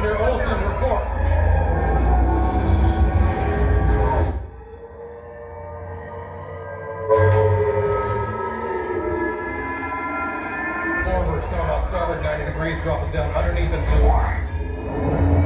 Commander Olsen, report. Forward, still about starboard 90 degrees, drop us down underneath and so